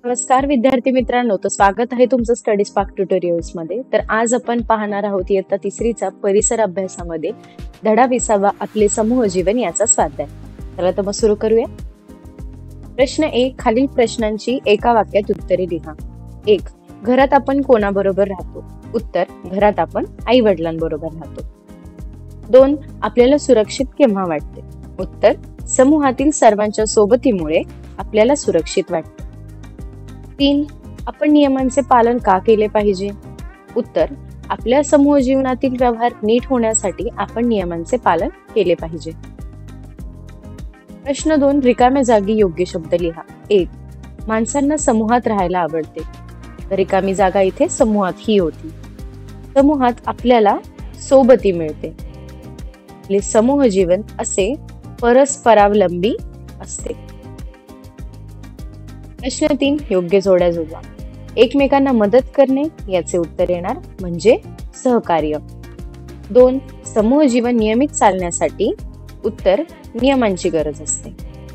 नमस्कार विद्यार्थी मित्रांनो, तर स्वागत आहे तुमचं स्टडी स्पार्क ट्युटोरियल्स मध्ये। तर आज आपण पाहणार आहोत इयत्ता तिसरीचा परिसर अभ्यासामध्ये धडा 20वा आपले समूह जीवन याचा स्वाध्याय। चला तर मग सुरू करूया। प्रश्न 1, खालील प्रश्नांची एका वाक्यात उत्तरे लिहा। 1, घरात आपण कोणाबरोबर राहतो? उत्तर, घरात आपण आई वडिलांबरोबर राहतो। 2, आपल्याला सुरक्षित केव्हा वाटते? उत्तर, समूहातील सर्वांच्या सोबतीमुळे आपल्याला सुरक्षित वाटते। 3, आपण नियमांचे पालन का केले पाहिजे? उत्तर, आपल्या समूह जीवनातील व्यवहार नीट होण्यासाठी आपण नियमांचे पालन केले पाहिजे। प्रश्न 2, रिकाम्या जागी योग्य शब्द लिहा। 1, माणसांना समूहात राहायला आवडते। तर रिकामी जागा इथे समूहात ही होती। समूहात आपल्याला सोबती मिळते। आपले समूह जीवन असे परस्परावलंबी असते। प्रश्न 3, योग्य जोड्या जुळवा। एकमेकांना मदत करणे याचे उत्तर येणार म्हणजे सहकार्य। 2, समूह जीवन नियमित चालण्यासाठी उत्तर, नियमांची गरज असते।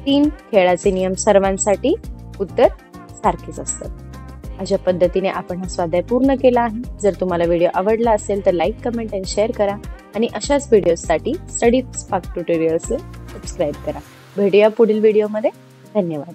3, खेळाचे नियम सर्वांसाठी उत्तर, सारखेच असतात। अशा पद्धतीने आपण हा स्वाध्याय पूर्ण केला आहे। जर तुम्हाला व्हिडिओ आवडला असेल तर लाईक, कमेंट आणि शेअर करा आणि अशाच व्हिडिओसाठी स्टडी स्पार्क ट्युटोरियल्सला सबस्क्राईब करा। भेटूया पुढील व्हिडिओमध्ये। धन्यवाद।